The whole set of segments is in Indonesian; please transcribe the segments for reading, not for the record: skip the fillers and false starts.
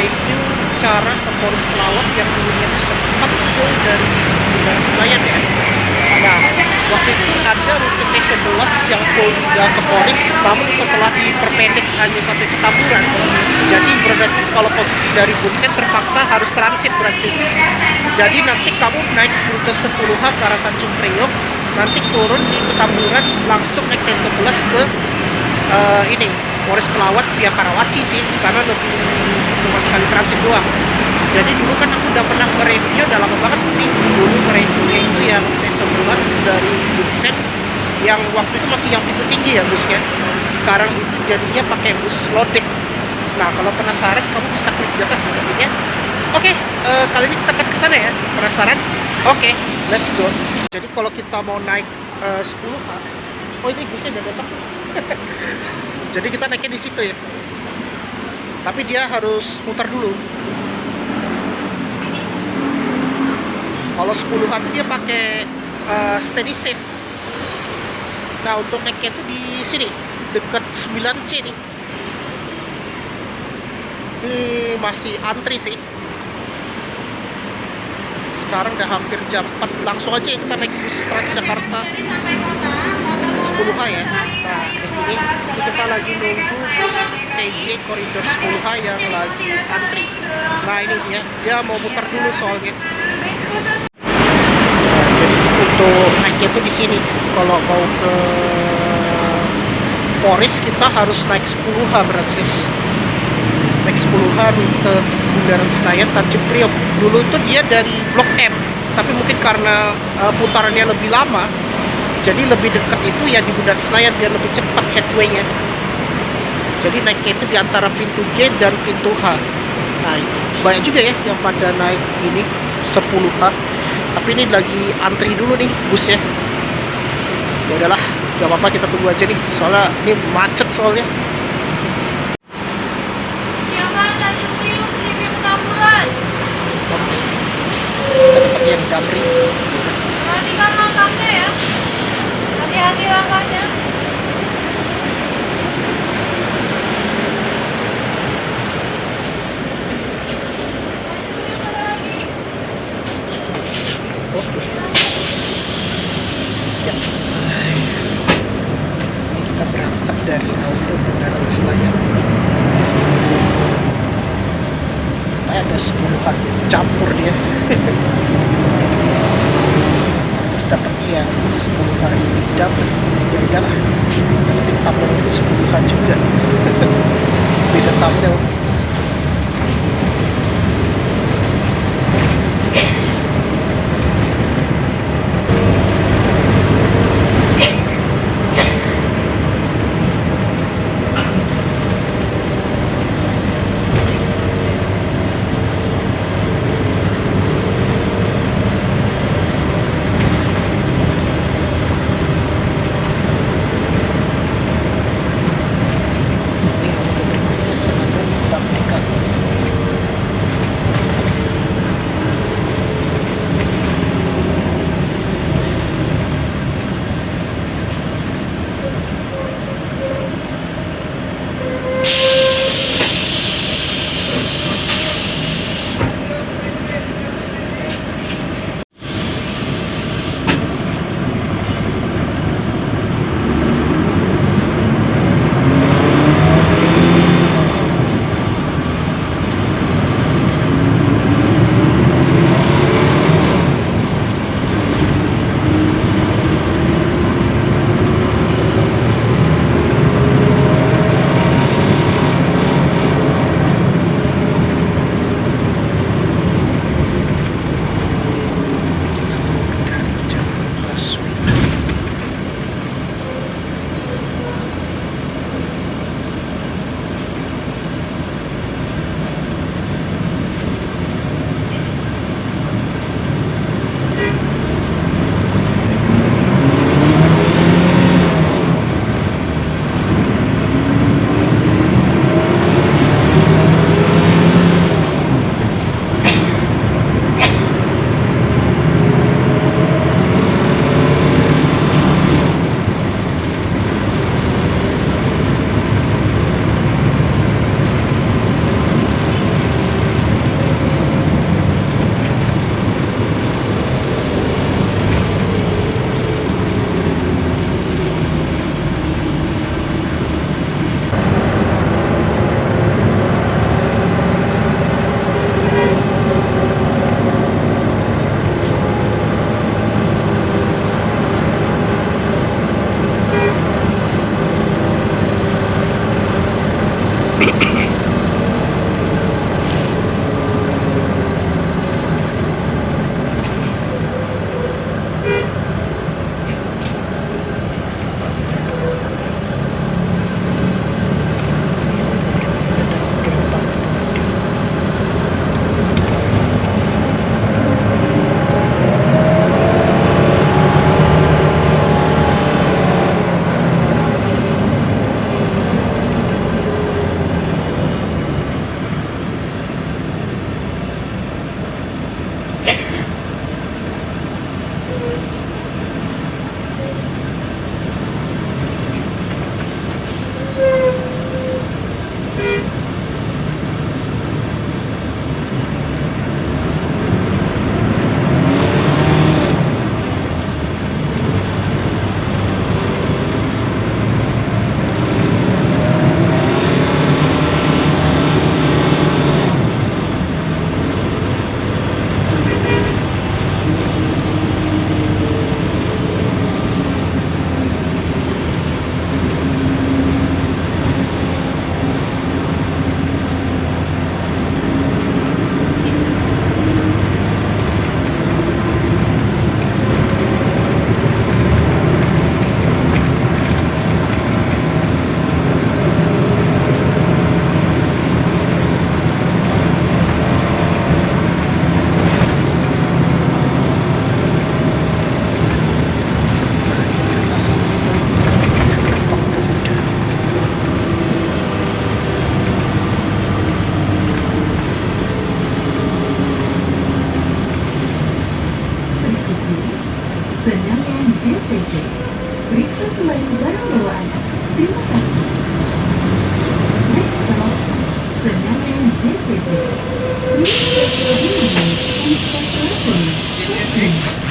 mereview cara ke Polis Pelawat yang dulunya sempat full dari Bundaran Senayan ya. Nah, waktu itu ada rute T11 yang full juga ke Polis, namun setelah diperpendek hanya sampai Petamburan. Jadi Brancis kalau posisi dari Bunsen terpaksa harus transit Brancis. Jadi nanti kamu naik rute 10H ke arah Tanjung Priok, nanti turun di Petamburan langsung naik T11 ke ini Polres Pelawat via Karawaci sih, karena lebih cuma sekali transit doang. Jadi dulu kan aku udah pernah mereview, udah lama banget sih dulu mereviewnya itu yang T11 dari Bunsen yang waktu itu masih yang pintu tinggi ya busnya. Sekarang itu jadinya pakai bus loading. Nah kalau penasaran kamu bisa klik di atas videonya. Oke, kali ini kita akan ke sana ya. Penasaran? Oke, let's go. Jadi kalau kita mau naik 10H, oh ini busnya udah datang. Jadi kita naiknya di situ ya. Tapi dia harus muter dulu. Kalau 10H itu dia pakai steady safe. Nah untuk naiknya itu di sini dekat 9C nih. Ini masih antri sih. Sekarang udah hampir jam 4. Langsung aja ya kita naik bus Transjakarta 10H ya. Nah ini kita lagi nunggu bus TJ koridor 10H yang lagi antri. Nah ini dia mau muter dulu soalnya. Nah, jadi untuk naiknya tuh di sini. Kalau mau ke Polis kita harus naik 10H Brancis. Naik 10H rute Bundaran Senayan Tanjung Priok. Dulu itu dia dari Blok M, tapi mungkin karena putarannya lebih lama, jadi lebih dekat itu ya di Bundaran Senayan biar lebih cepat headway-nya. Jadi naiknya itu di antara pintu G dan pintu H. Nah, banyak juga ya yang pada naik ini 10H. Tapi ini lagi antri dulu nih busnya. Ya udahlah, gak apa-apa kita tunggu aja nih. Soalnya ini macet soalnya. Oke. Kita dapat yang Damri. Perhatikan langkahnya ya. Hati-hati langkahnya. Oke. Ya. Kita berangkat dari halte Bundaran Senayan. Ada 10H campur dia. Dapatnya yang 10H ini dapat. Ya udahlah. Nanti tabel itu 10H juga. Beda tabel. TJ. Periksa kembali barang bawaan. Terima kasih. Next stop, Senayan JCB. Please take your belongings and step carefully. Thank you.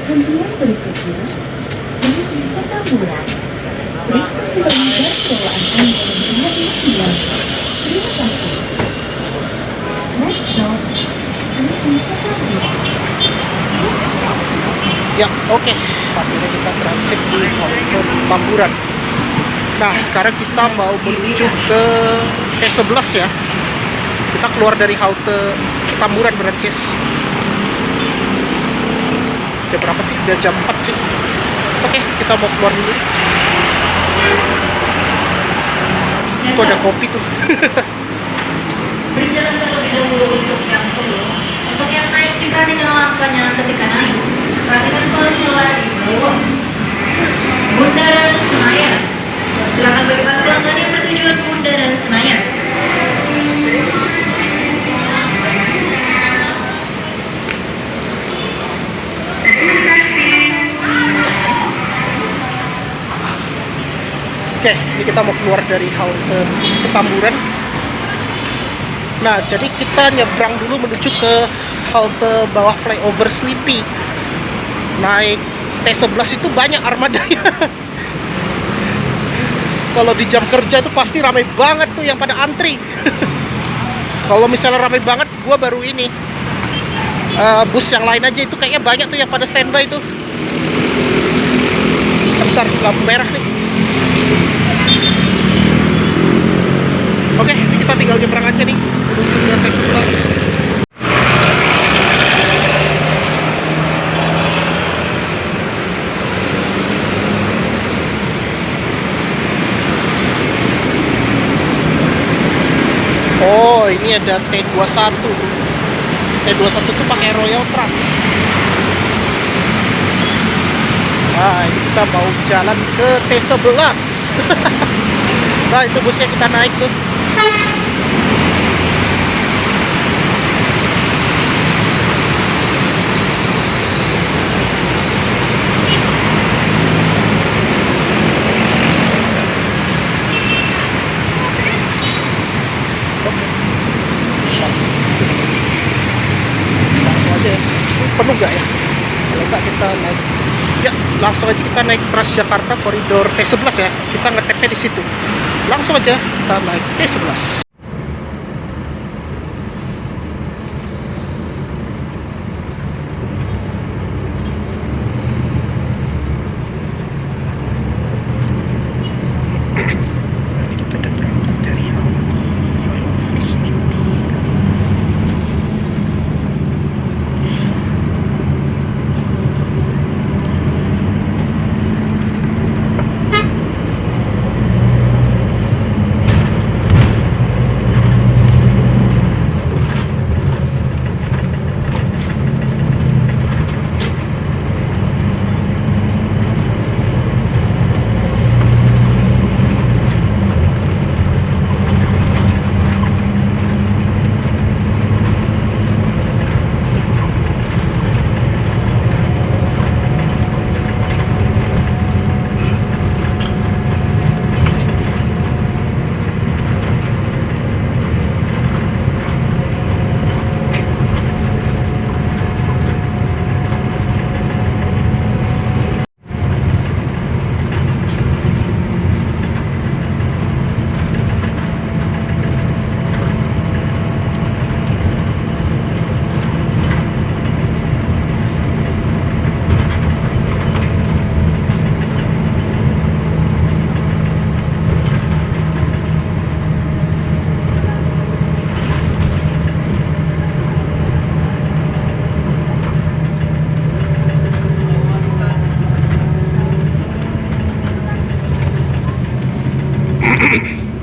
Hentian berikutnya menuju Petamburan. Periksa kembali bawaan Anda dengan hati-hati. Terima kasih. Next stop, menuju Petamburan. Ya, oke. Akhirnya kita transit di halte Petamburan. Nah, sekarang kita mau menuju ke T11 ya. Kita keluar dari halte Petamburan Brancis. Jam berapa sih? Udah jam 4 sih. Oke, kita mau keluar dulu. Itu ada kopi tuh. Berjalan terlebih dahulu untuk yang turun. Untuk yang naik diperhatikan langkahnya ketika naik. Perhatikan formula di bawah. Bundaran Senayan. Silakan bagi para pelanggan yang bertujuan Bundaran Senayan. Oke, ini kita mau keluar dari halte Petamburan. Nah, jadi kita nyebrang dulu menuju ke halte bawah flyover Sleepy. Naik T11 itu banyak armadanya. Kalau di jam kerja itu pasti ramai banget tuh yang pada antri. Kalau misalnya ramai banget, gua baru ini bus yang lain aja itu kayaknya banyak tuh yang pada standby tuh. Bentar, lampu merah nih. Oke, ini kita tinggal nyebrang aja nih menuju ke T11. Oh, ini ada T21. T21 tuh pakai Royal Trans. Nah, ini kita mau jalan ke T11. Nah, itu busnya kita naik tuh. juga ya. Kalau enggak kita naik, ya langsung aja kita naik Transjakarta koridor T11 ya. Kita ngetepnya di situ. Langsung aja kita naik T11. Kita udah berangkat dari flyover Sleepy.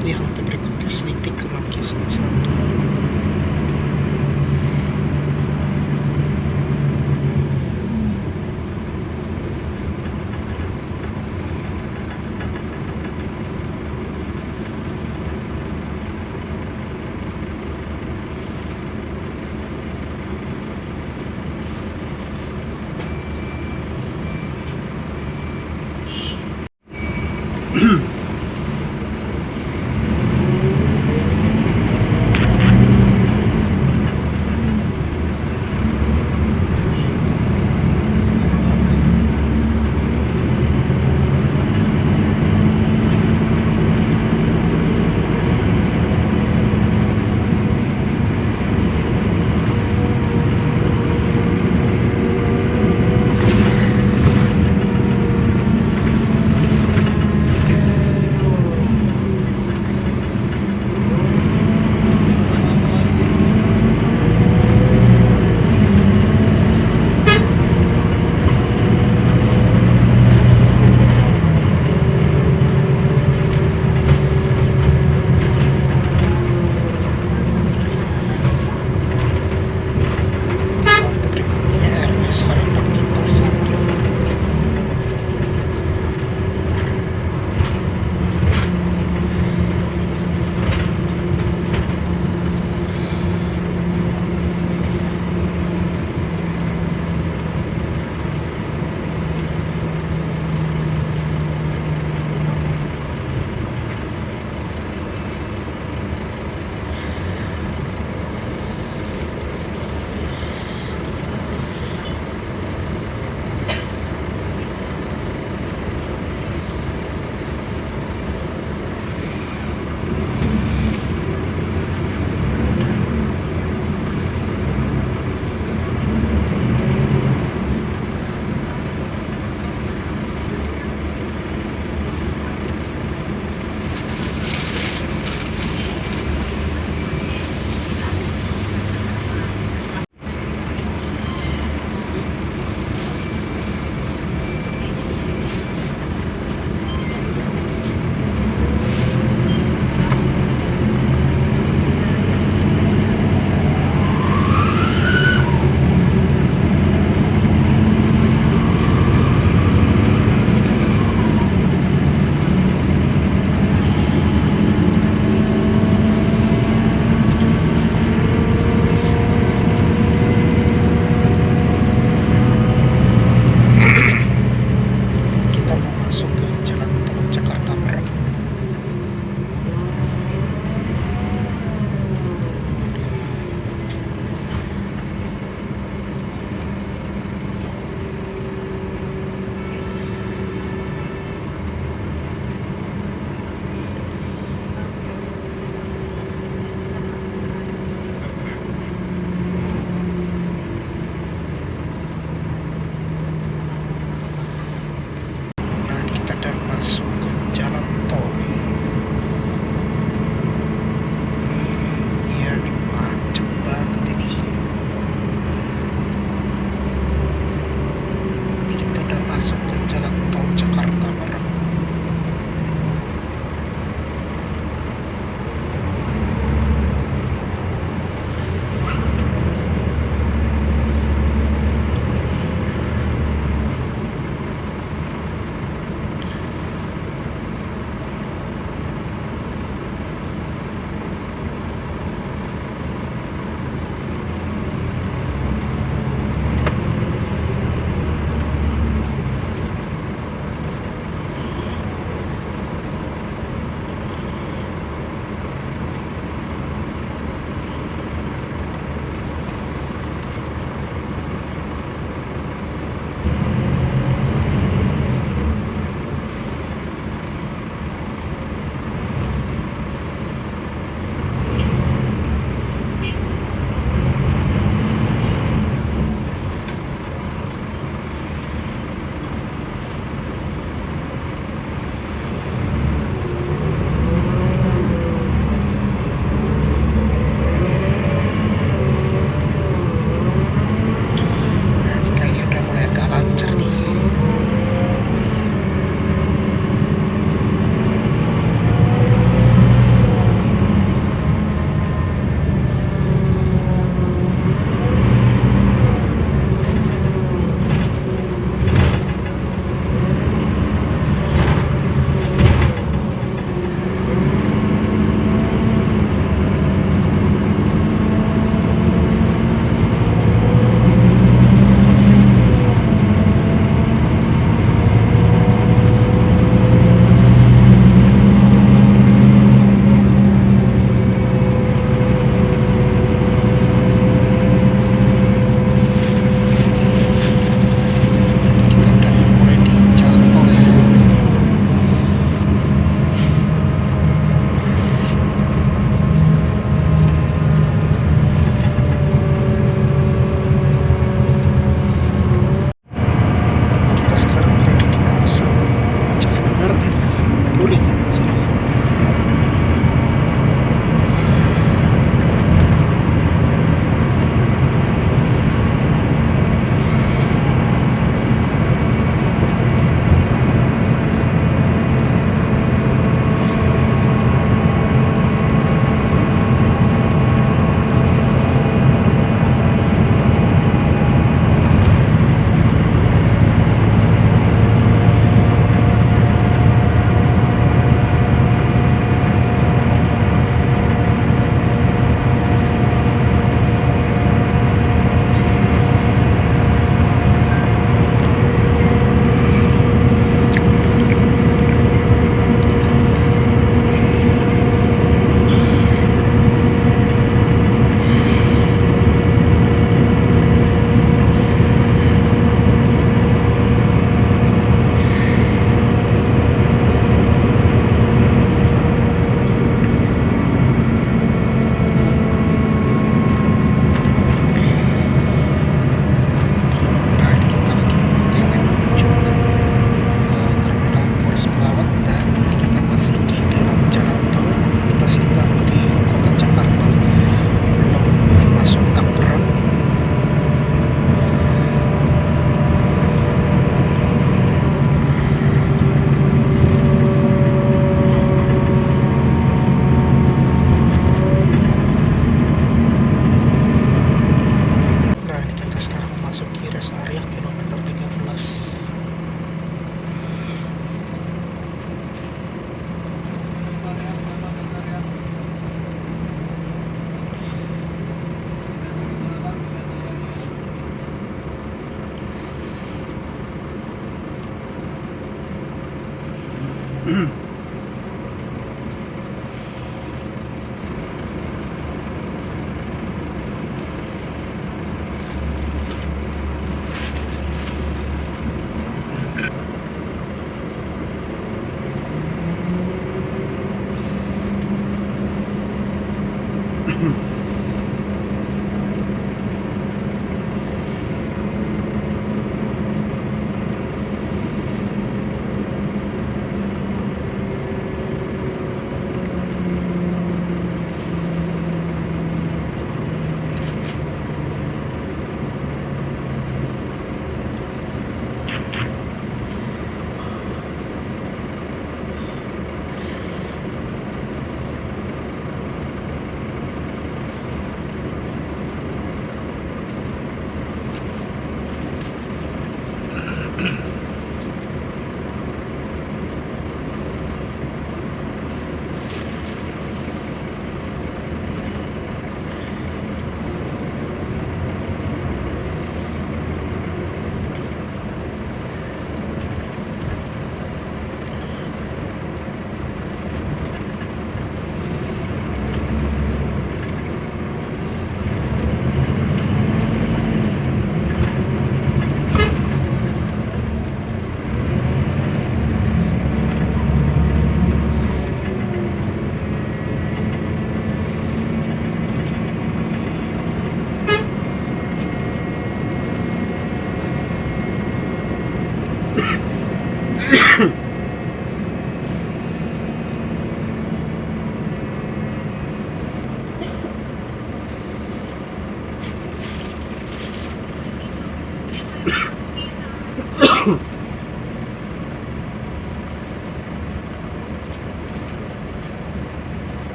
Di halte berikutnya Sleepy ke Mangkisan 1.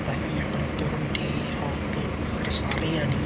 Banyak yang pada turun di halte rest area nih.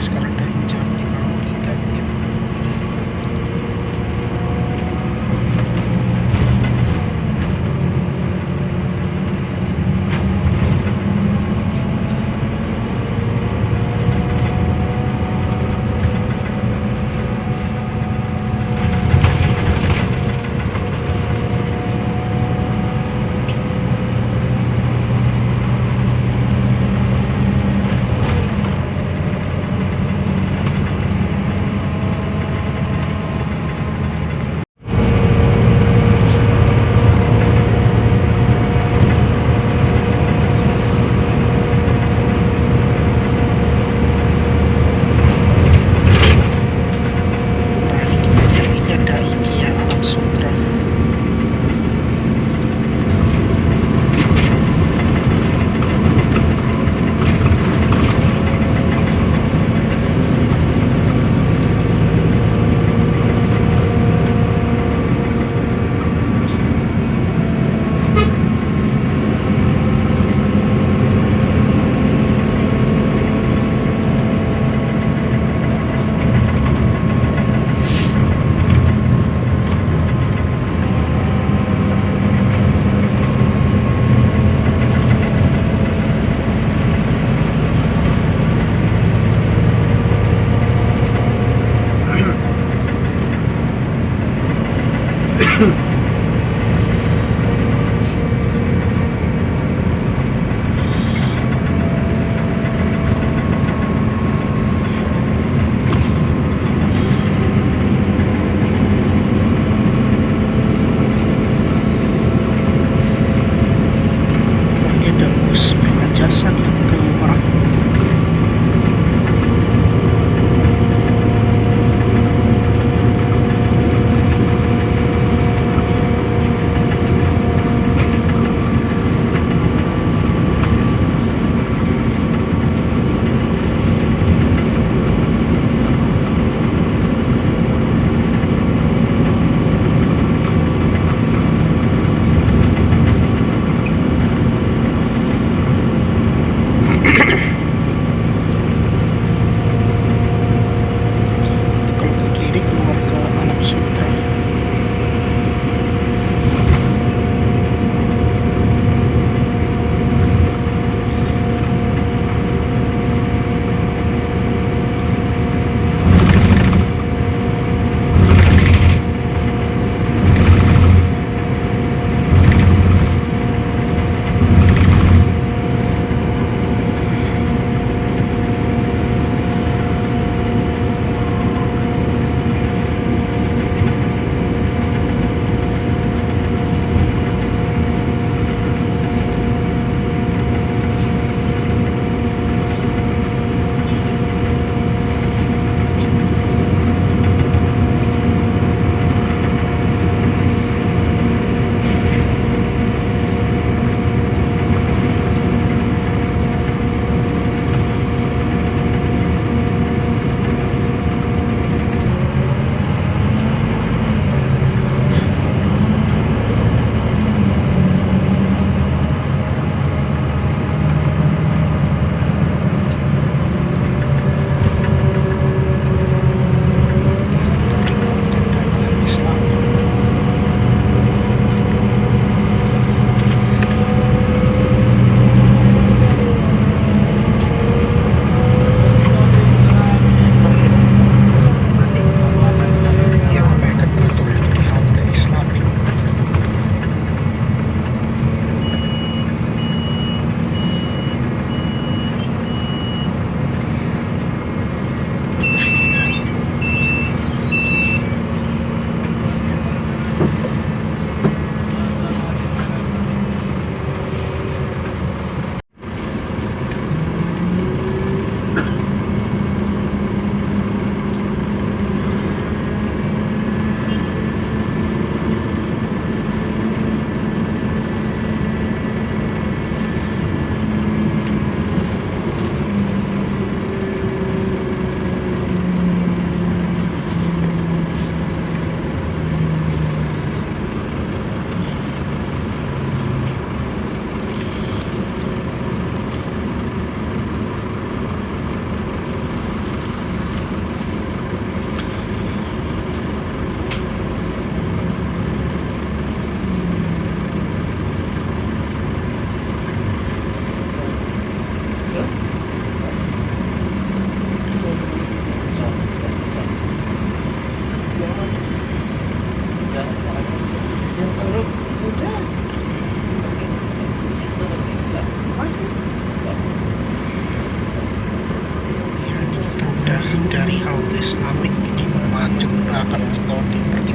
Sekarang udah jam 5.03. Nah, ini kita lihat ini ada IKEA Alam Sutera.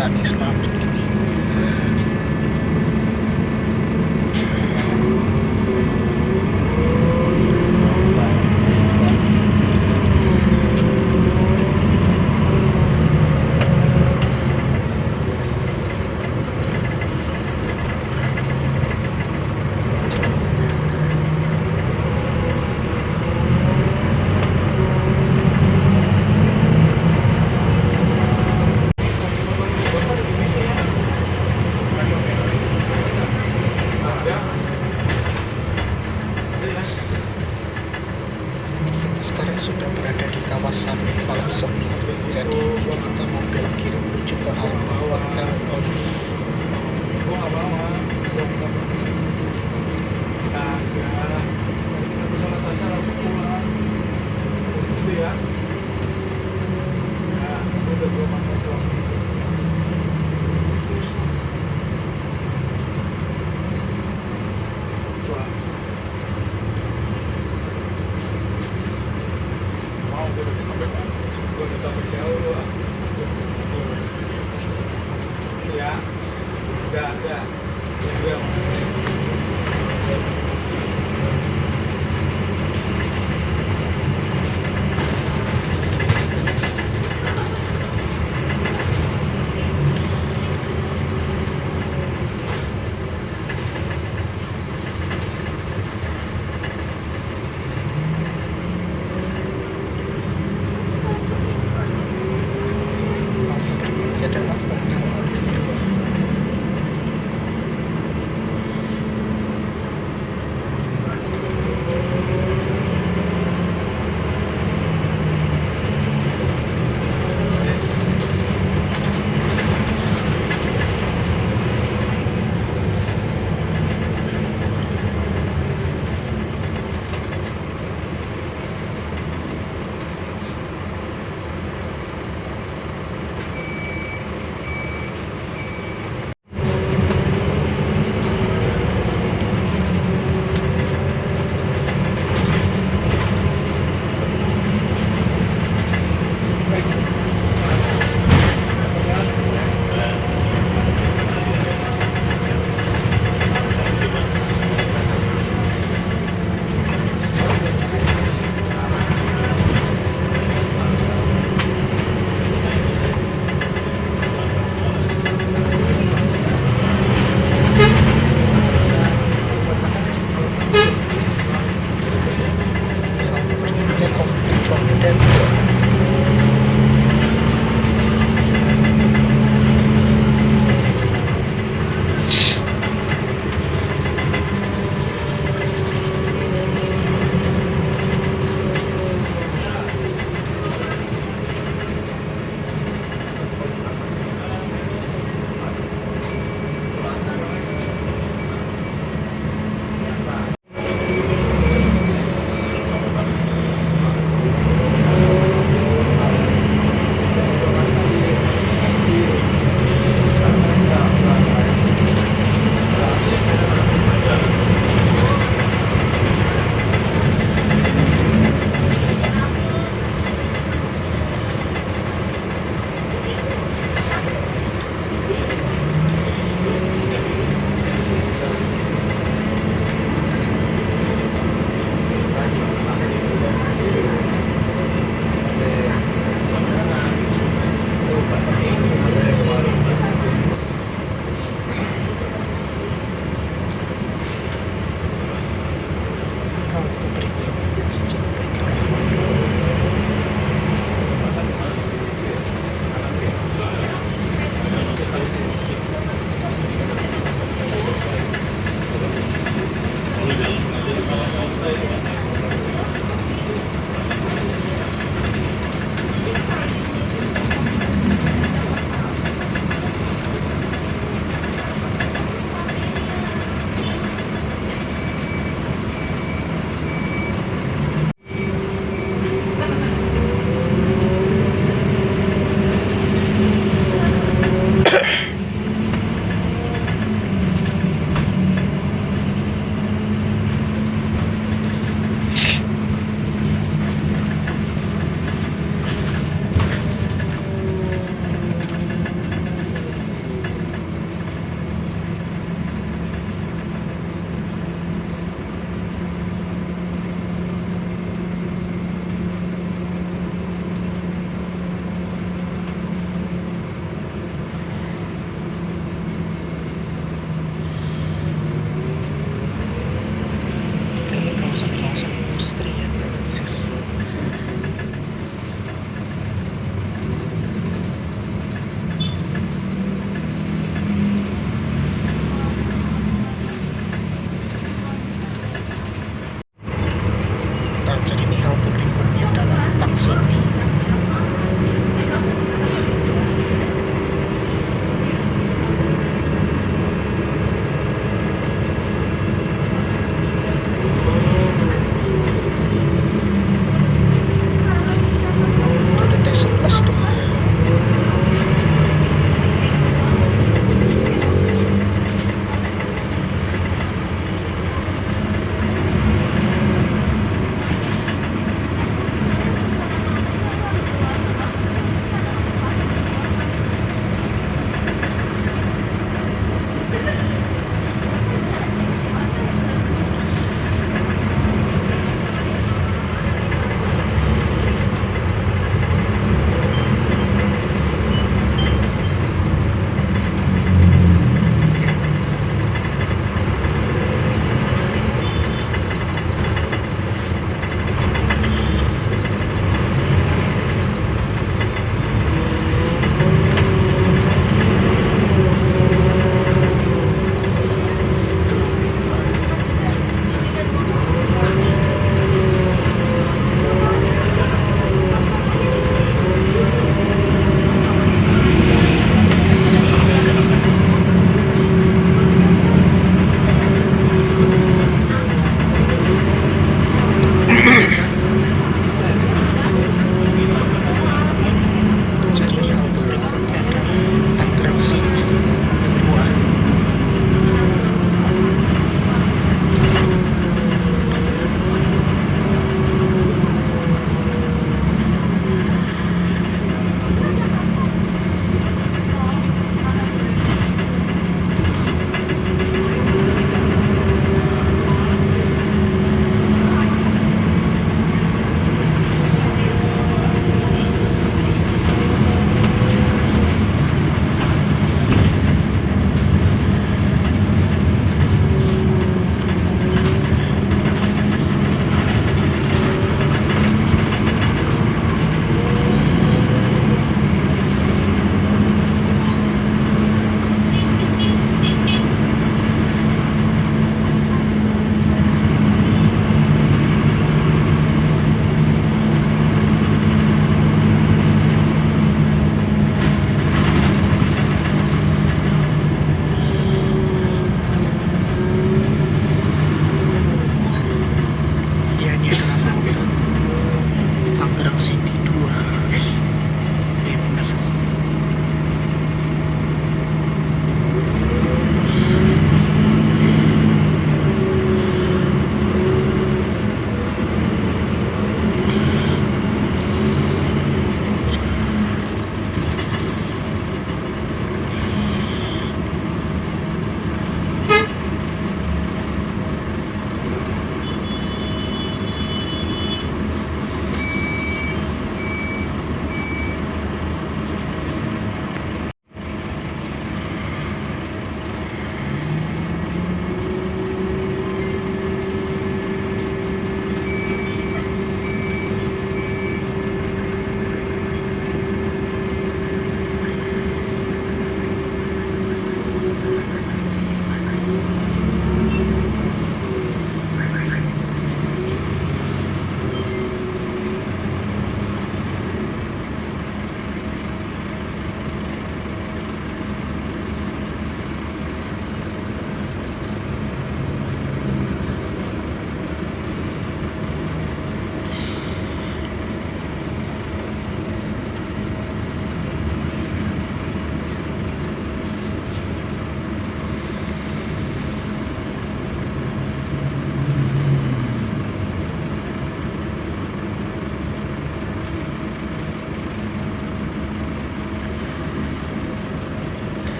Pakistani Islamic ini. Sekarang sudah berada di kawasan Palang Sepi. Jadi ini kita mau belok kiri menuju ke Alba Hotel Olive. Ini adalah Hotel Olive 2.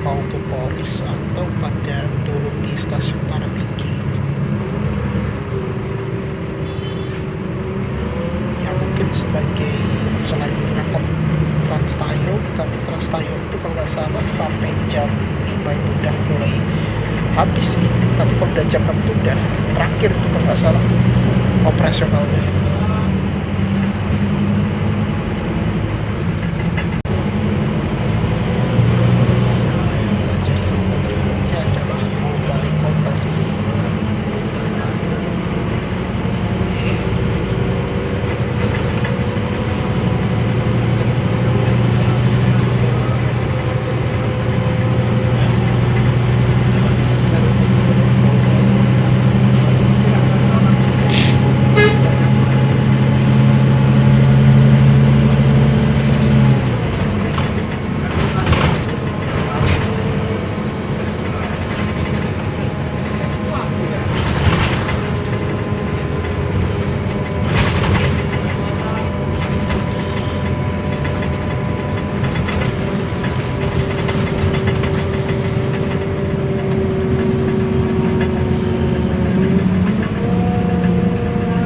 mau ke Polres atau pada turun di stasiun Paratinggi. Ya mungkin sebagai selain menggunakan Trans Tayong, tapi Trans Tayong itu kalau nggak salah sampai jam 5 itu udah mulai habis sih, tapi kalau udah jam 6 itu udah terakhir itu kalau nggak salah operasionalnya. Nah, jadi rute berikutnya adalah mau balik kota.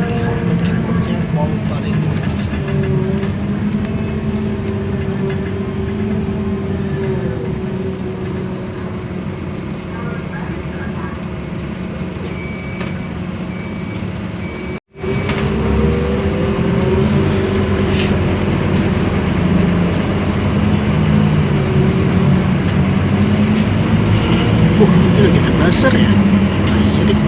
Di halte berikutnya mau balik kota. Ini lagi ada buzzer ya. Nah, iya deh.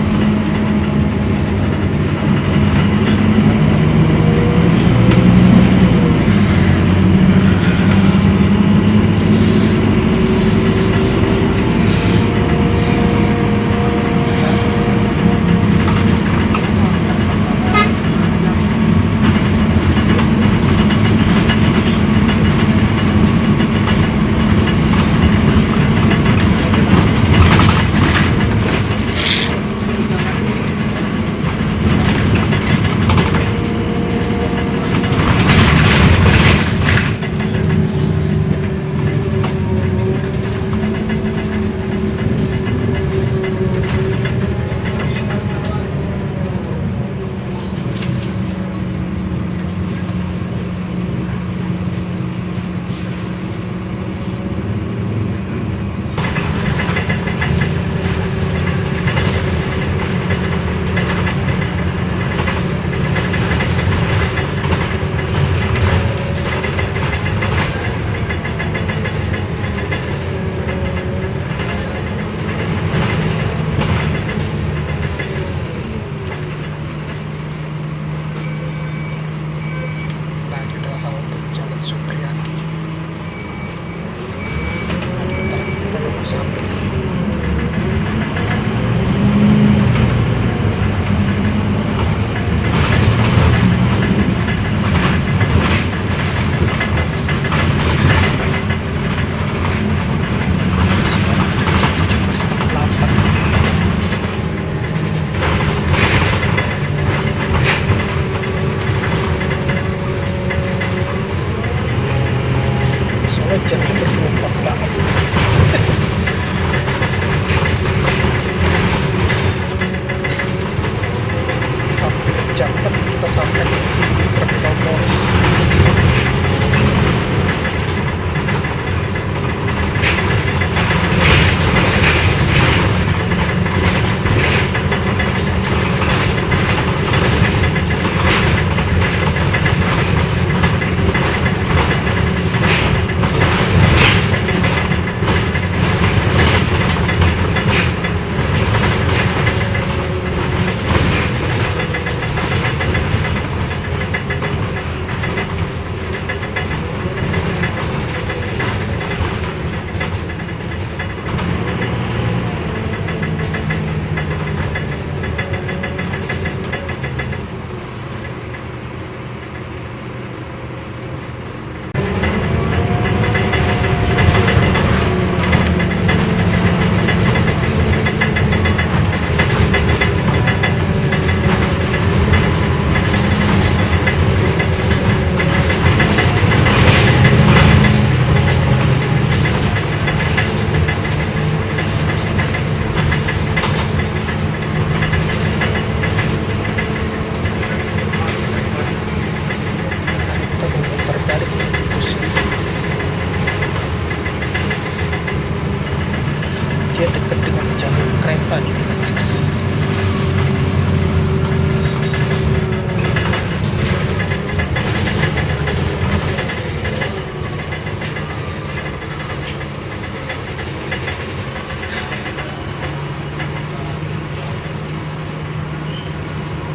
dia dekat dengan jalur kereta gitu Francis.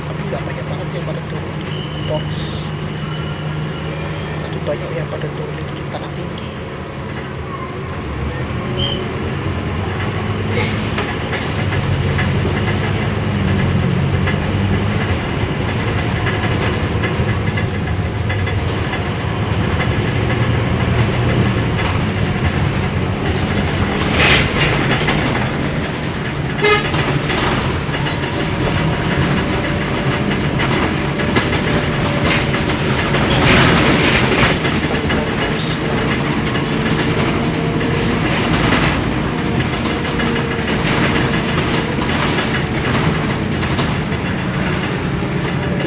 Tapi nggak banyak banget yang pada turun di Polis, tapi banyak yang pada turun itu di Tanah Tinggi. Oke,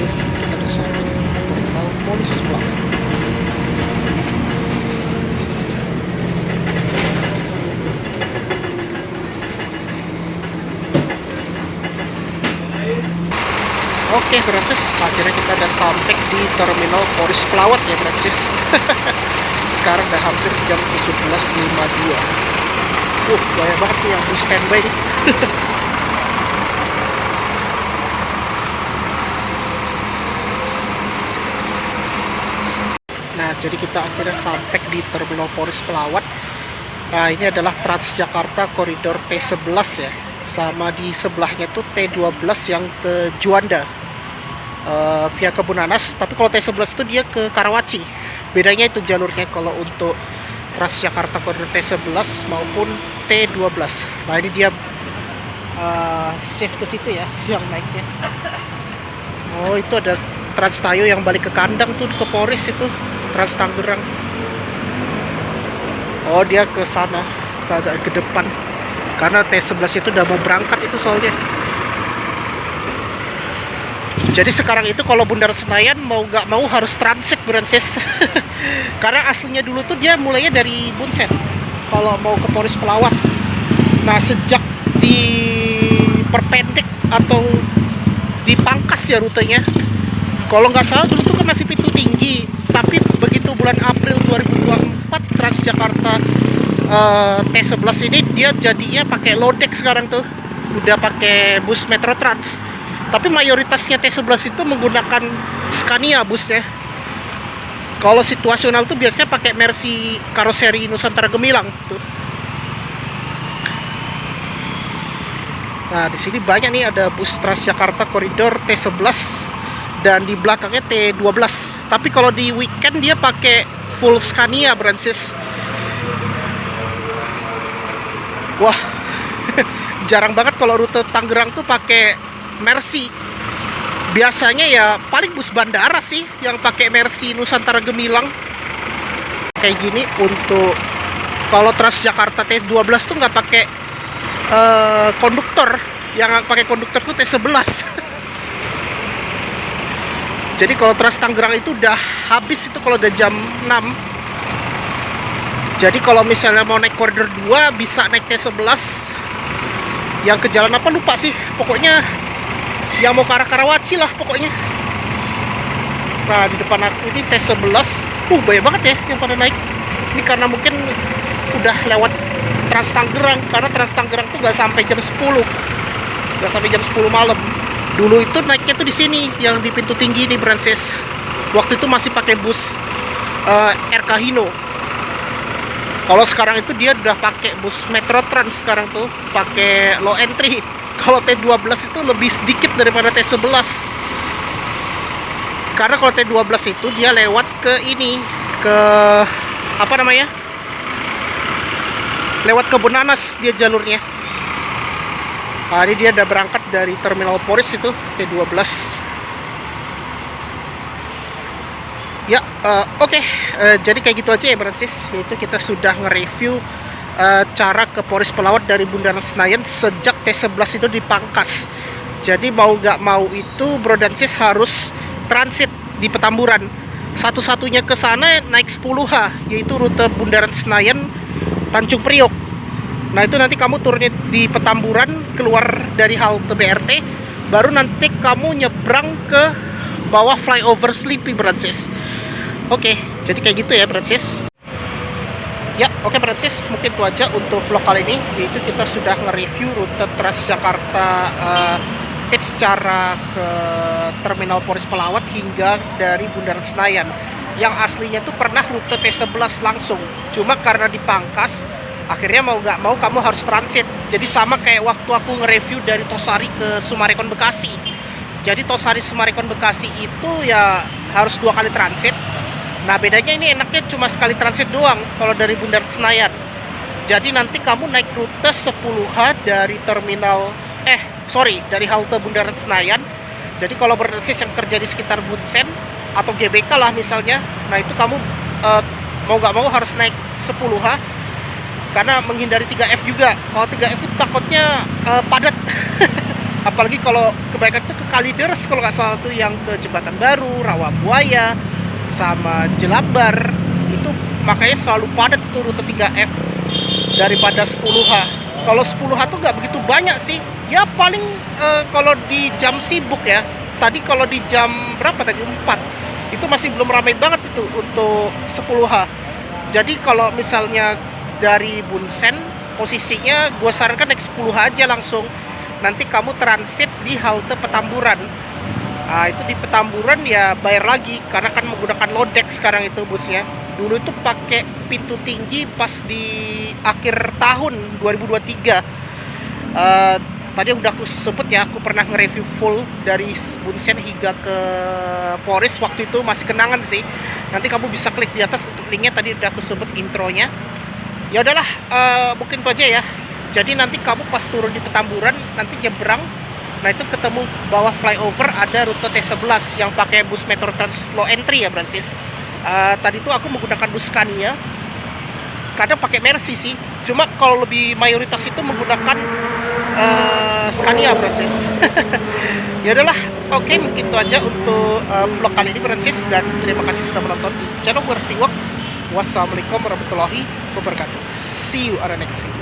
kita udah sampai di terminal Polis Plawan. Oke Francis, akhirnya kita udah sampai di terminal Polis Pelawat ya Francis. Sekarang udah hampir jam 17.52. Banyak banget nih yang standby nih. Nah, jadi kita akhirnya sampai di terminal Polis Pelawat. Nah, ini adalah Transjakarta koridor T11 ya. Sama di sebelahnya tuh T12 yang ke Juanda. Via Kebun Nanas, tapi kalau T11 itu dia ke Karawaci. Bedanya itu jalurnya kalau untuk Transjakarta koridor T11 maupun T12. Nah, ini dia shift ke situ ya yang naiknya. Oh, itu ada Trans Tayo yang balik ke kandang tuh ke Poris itu, Trans Tangerang. Oh, dia ke sana, agak ke depan. Karena T11 itu udah mau berangkat itu soalnya. Jadi sekarang itu kalau Bundaran Senayan mau nggak mau harus transit Francis. Karena aslinya dulu tuh dia mulainya dari Bunsen kalau mau ke Polis Pelawat. Nah, sejak diperpendek atau dipangkas ya rutenya, kalau nggak salah dulu tuh kan masih Pintu Tinggi, tapi begitu bulan April 2024 Transjakarta T11 ini dia jadinya pakai Lodek sekarang tuh, udah pakai bus Metro Trans. Tapi mayoritasnya T11 itu menggunakan Scania busnya. Kalau situasional tuh biasanya pakai Mercy karoseri Nusantara Gemilang tuh. Nah, di sini banyak nih, ada bus Transjakarta koridor T11 dan di belakangnya T12. Tapi kalau di weekend dia pakai full Scania Francis. Wah, jarang banget kalau rute Tangerang tuh pakai Mercy. Biasanya ya paling bus bandara sih yang pakai Mercy Nusantara Gemilang. Kayak gini untuk kalau Transjakarta T12 tuh nggak pakai konduktor. Yang pakai konduktor tuh T11. Jadi kalau Trans Tangerang itu udah habis itu kalau udah jam 6. Jadi kalau misalnya mau naik koridor 2 bisa naik T11. Yang ke jalan apa lupa sih. Pokoknya yang mau ke arah Karawaci lah pokoknya. Nah, di depan aku ini T11. Banyak banget ya yang pada naik. Ini karena mungkin udah lewat Trans Tangerang. Karena Trans Tangerang tuh nggak sampai jam 10. Nggak sampai jam 10 malam. Dulu itu naiknya tuh di sini, yang di Pintu Tinggi nih Francis. Waktu itu masih pakai bus RK Hino. Kalau sekarang itu dia udah pakai bus Metro Trans sekarang tuh, pakai low entry. Kalau T12 itu lebih sedikit daripada T11. Karena kalau T12 itu dia lewat ke ini, ke apa namanya? Lewat Kebun Nanas dia jalurnya. Nah, ini dia udah berangkat dari Terminal Polis itu T12. Ya, oke. Jadi kayak gitu aja ya Francis. Itu kita sudah nge-review cara ke Polis Pelawat dari Bundaran Senayan sejak T11 itu dipangkas. Jadi mau nggak mau itu Bro dan Sis harus transit di Petamburan. Satu-satunya ke sana naik 10H, yaitu rute Bundaran Senayan Tanjung Priok. Nah itu nanti kamu turunnya di Petamburan, keluar dari halte BRT, baru nanti kamu nyebrang ke bawah flyover Sleepy Brancis. Oke, jadi kayak gitu ya Brancis. Ya, oke Brancis, mungkin itu aja untuk vlog kali ini. Yaitu kita sudah nge-review rute Transjakarta, tips cara ke Terminal Poris Pelawat hingga dari Bundaran Senayan. Yang aslinya tuh pernah rute T11 langsung, cuma karena dipangkas, akhirnya mau nggak mau kamu harus transit. Jadi sama kayak waktu aku nge-review dari Tosari ke Sumarekon Bekasi. Jadi Tosari Sumarekon Bekasi itu ya harus 2 kali transit. Nah bedanya ini enaknya cuma sekali transit doang kalau dari Bundaran Senayan. Jadi nanti kamu naik rute 10H dari dari halte Bundaran Senayan. Jadi kalau Brancis yang kerja di sekitar Bunsen atau GBK lah misalnya, nah itu kamu mau nggak mau harus naik 10H karena menghindari 3F juga. Kalau 3F itu takutnya padat. Apalagi kalau kebanyakan itu ke Kalideres kalau nggak salah, tuh yang ke Jembatan Baru, Rawabuaya, sama Jelambar, itu makanya selalu padat tuh rute 3F daripada 10H. Kalau 10H tuh nggak begitu banyak sih, ya paling kalau di jam sibuk ya. Tadi kalau di jam berapa tadi, 4, itu masih belum ramai banget itu untuk 10H. Jadi kalau misalnya dari Bunsen, posisinya gue sarankan naik 10H aja langsung. Nanti kamu transit di halte Petamburan. Nah itu di Petamburan ya bayar lagi karena kan menggunakan Lodex sekarang itu busnya. Dulu itu pakai pintu tinggi pas di akhir tahun 2023. Tadi udah aku sebut ya, aku pernah nge-review full dari Bunsen hingga ke Poris, waktu itu masih kenangan sih. Nanti kamu bisa klik di atas untuk linknya, tadi udah aku sebut intronya. Ya udahlah, mungkin itu aja ya. Jadi nanti kamu pas turun di Petamburan, nanti nyebrang, nah itu ketemu bawah flyover ada rute T11 yang pakai bus Metro Trans Low Entry ya Brancis. Tadi tuh aku menggunakan bus Scania, kadang pakai Mercy sih, cuma kalau lebih mayoritas itu menggunakan Scania Brancis. Ya udahlah, oke, mungkin itu aja untuk vlog kali ini Brancis, dan terima kasih sudah menonton di channel gue Restiwak. Wassalamualaikum warahmatullahi wabarakatuh. See you on the next video.